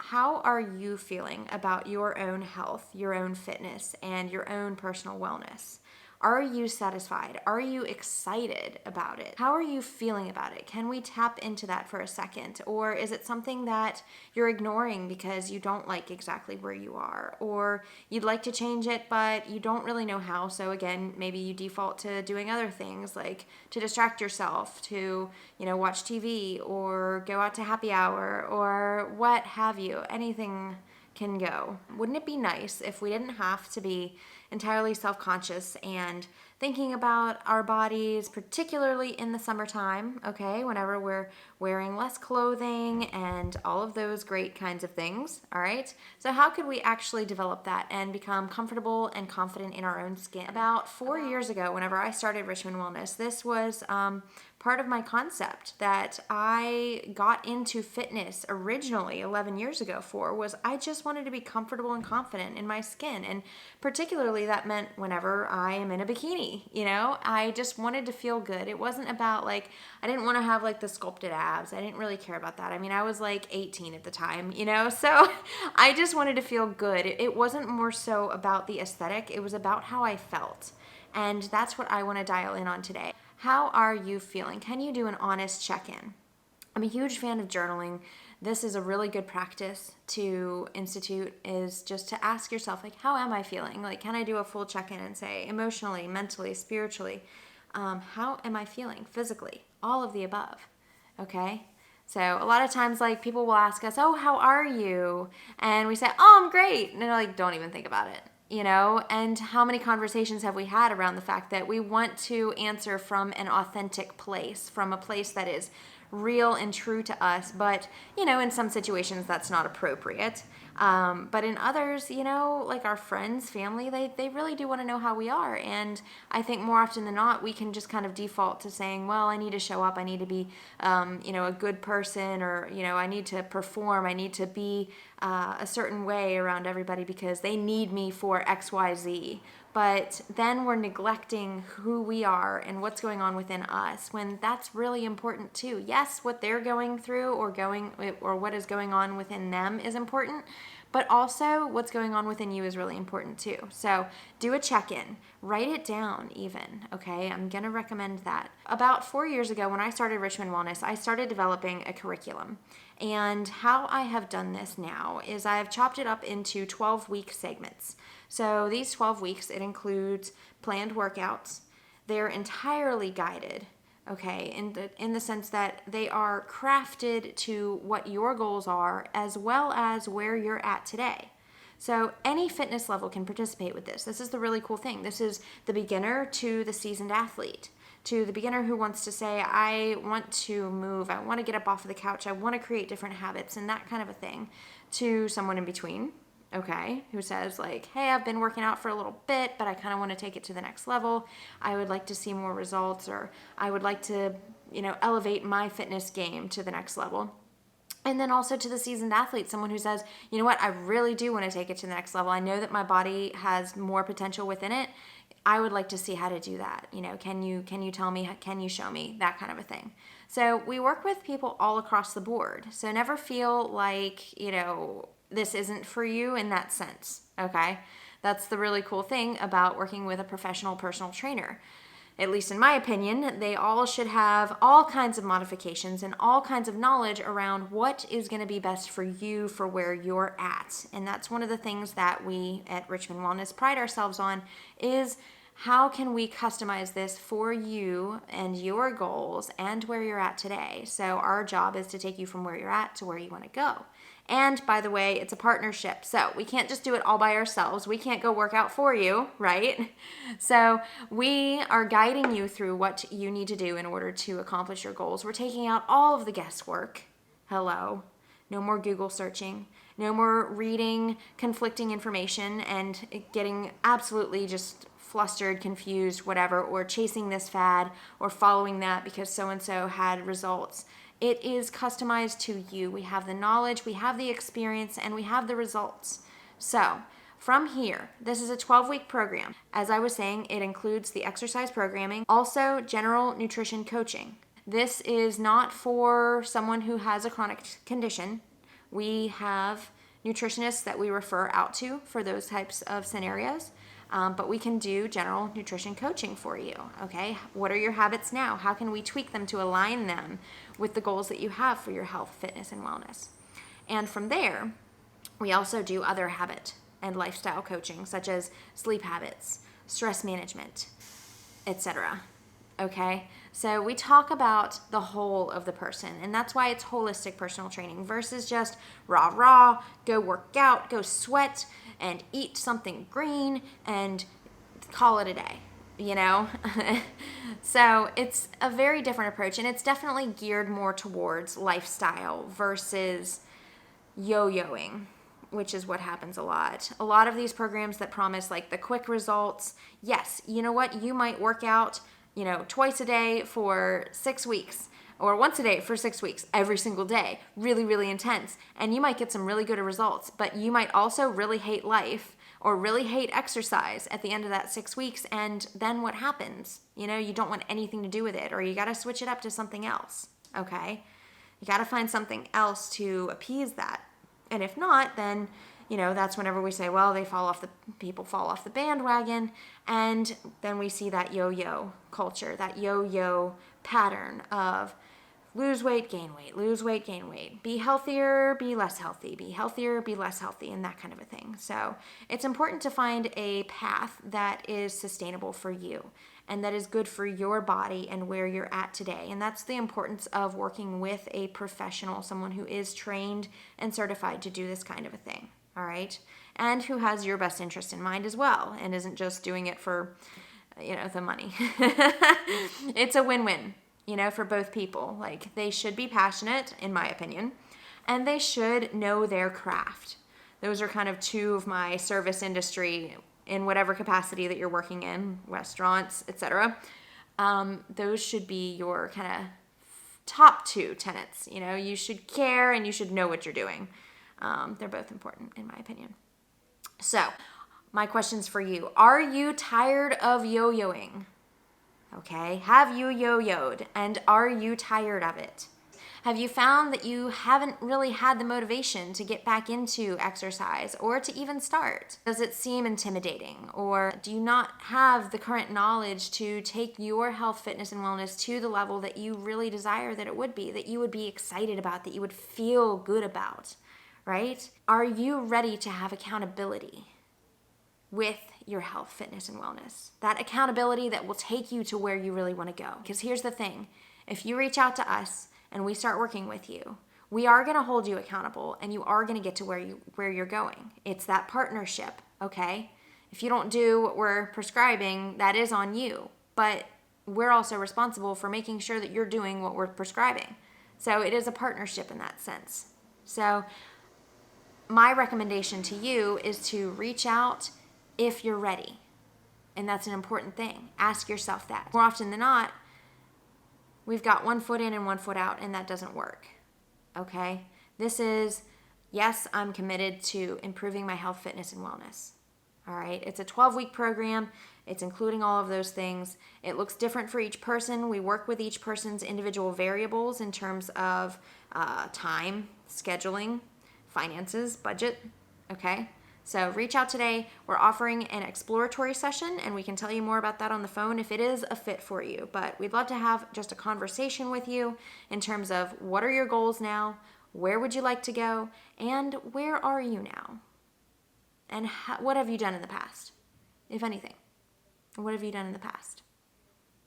how are you feeling about your own health, your own fitness, and your own personal wellness? Are you satisfied? Are you excited about it? How are you feeling about it? Can we tap into that for a second? Or is it something that you're ignoring because you don't like exactly where you are? Or you'd like to change it, but you don't really know how. So again, maybe you default to doing other things like to distract yourself, to, watch TV or go out to happy hour or what have you. Anything can go. Wouldn't it be nice if we didn't have to be entirely self-conscious and thinking about our bodies, particularly in the summertime, okay, whenever we're wearing less clothing and all of those great kinds of things, all right? So how could we actually develop that and become comfortable and confident in our own skin? About 4 years ago, whenever I started Richmond Wellness, this was part of my concept that I got into fitness originally 11 years ago was I just wanted to be comfortable and confident in my skin. And particularly that meant whenever I am in a bikini, I just wanted to feel good. It wasn't about I didn't want to have the sculpted abs. I didn't really care about that. I mean, I was 18 at the time, so I just wanted to feel good. It wasn't more so about the aesthetic. It was about how I felt. And that's what I want to dial in on today. How are you feeling? Can you do an honest check-in? I'm a huge fan of journaling. This is a really good practice to institute, is just to ask yourself, how am I feeling? Can I do a full check-in and say emotionally, mentally, spiritually, how am I feeling physically? All of the above, okay? So a lot of times, people will ask us, oh, how are you? And we say, oh, I'm great. And they're don't even think about it. And how many conversations have we had around the fact that we want to answer from an authentic place, from a place that is real and true to us, but, in some situations that's not appropriate. But in others, our friends, family, they really do want to know how we are. And I think more often than not, we can just kind of default to saying, well, I need to show up. I need to be, a good person, or, I need to perform. I need to be a certain way around everybody because they need me for X, Y, Z. But then we're neglecting who we are and what's going on within us, when that's really important too. Yes, what they're going through or what is going on within them is important, but also what's going on within you is really important too. So do a check-in, write it down even, okay? I'm gonna recommend that. About 4 years ago when I started Richmond Wellness, I started developing a curriculum. And how I have done this now is I have chopped it up into 12-week segments. So these 12 weeks, it includes planned workouts. They're entirely guided, okay, in the sense that they are crafted to what your goals are as well as where you're at today. So any fitness level can participate with this. This is the really cool thing. This is the beginner to the seasoned athlete, to the beginner who wants to say, I want to move, I want to get up off of the couch, I want to create different habits and that kind of a thing, to someone in between, okay, who says hey, I've been working out for a little bit, but I kind of want to take it to the next level. I would like to see more results, or I would like to, elevate my fitness game to the next level. And then also to the seasoned athlete, someone who says, you know what, I really do want to take it to the next level. I know that my body has more potential within it. I would like to see how to do that. Can you tell me, can you show me, that kind of a thing. So we work with people all across the board. So never feel this isn't for you in that sense, okay? That's the really cool thing about working with a professional personal trainer. At least in my opinion, they all should have all kinds of modifications and all kinds of knowledge around what is going to be best for you for where you're at. And that's one of the things that we at Richmond Wellness pride ourselves on, is how can we customize this for you and your goals and where you're at today. So our job is to take you from where you're at to where you want to go. And by the way, it's a partnership. So we can't just do it all by ourselves. We can't go work out for you, right? So we are guiding you through what you need to do in order to accomplish your goals. We're taking out all of the guesswork. Hello. No more Google searching. No more reading conflicting information and getting absolutely just flustered, confused, whatever, or chasing this fad or following that because so-and-so had results. It is customized to you. We have the knowledge, we have the experience, and we have the results. So from here, this is a 12-week program. As I was saying, it includes the exercise programming, also general nutrition coaching. This is not for someone who has a chronic condition We have nutritionists that we refer out to for those types of scenarios. But we can do general nutrition coaching for you, okay? What are your habits now? How can we tweak them to align them with the goals that you have for your health, fitness, and wellness? And from there, we also do other habit and lifestyle coaching, such as sleep habits, stress management, etc. Okay? So we talk about the whole of the person, and that's why it's holistic personal training versus just rah, go work out, go sweat, and eat something green and call it a day, you know? So it's a very different approach, and it's definitely geared more towards lifestyle versus yo-yoing, which is what happens a lot. A lot of these programs that promise like the quick results, yes, you know what? You might work out, twice a day for 6 weeks or once a day for 6 weeks, every single day, really, really intense. And you might get some really good results, but you might also really hate life or really hate exercise at the end of that 6 weeks. And then what happens? You don't want anything to do with it, or you got to switch it up to something else. Okay. You got to find something else to appease that. And if not, then, that's whenever we say, well, people fall off the bandwagon. And then we see that yo-yo culture, that yo-yo pattern of lose weight, gain weight, lose weight, gain weight, be healthier, be less healthy, be healthier, be less healthy, and that kind of a thing. So it's important to find a path that is sustainable for you and that is good for your body and where you're at today. And that's the importance of working with a professional, someone who is trained and certified to do this kind of a thing, all right? And who has your best interest in mind as well and isn't just doing it for, the money. It's a win-win, for both people. Like, they should be passionate, in my opinion, and they should know their craft. Those are kind of two of my service industry in whatever capacity that you're working in, restaurants, etc. Those should be your kind of top two tenets. You should care and you should know what you're doing. They're both important, in my opinion. So, my questions for you. Are you tired of yo-yoing? Okay, have you yo-yoed, and are you tired of it? Have you found that you haven't really had the motivation to get back into exercise or to even start? Does it seem intimidating, or do you not have the current knowledge to take your health, fitness, and wellness to the level that you really desire that it would be, that you would be excited about, that you would feel good about, right? Are you ready to have accountability with your health, fitness, and wellness? That accountability that will take you to where you really want to go. Because here's the thing, if you reach out to us and we start working with you, we are going to hold you accountable and you are going to get to where you're going. It's that partnership, okay? If you don't do what we're prescribing, that is on you. But we're also responsible for making sure that you're doing what we're prescribing. So it is a partnership in that sense. So my recommendation to you is to reach out if you're ready. And that's an important thing. Ask yourself that. More often than not, we've got one foot in and one foot out, and that doesn't work. Okay? This is, yes, I'm committed to improving my health, fitness, and wellness. All right? It's a 12-week program. It's including all of those things. It looks different for each person. We work with each person's individual variables in terms of time, scheduling, finances, budget. Okay? So reach out today. We're offering an exploratory session, and we can tell you more about that on the phone if it is a fit for you. But we'd love to have just a conversation with you in terms of what are your goals now, where would you like to go, and where are you now? And what have you done in the past, if anything? What have you done in the past?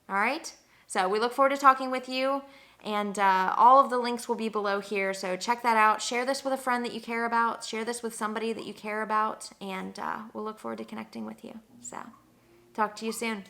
All right? So we look forward to talking with you. And all of the links will be below here, so check that out. Share this with a friend that you care about. Share this with somebody that you care about, and we'll look forward to connecting with you. So, talk to you soon.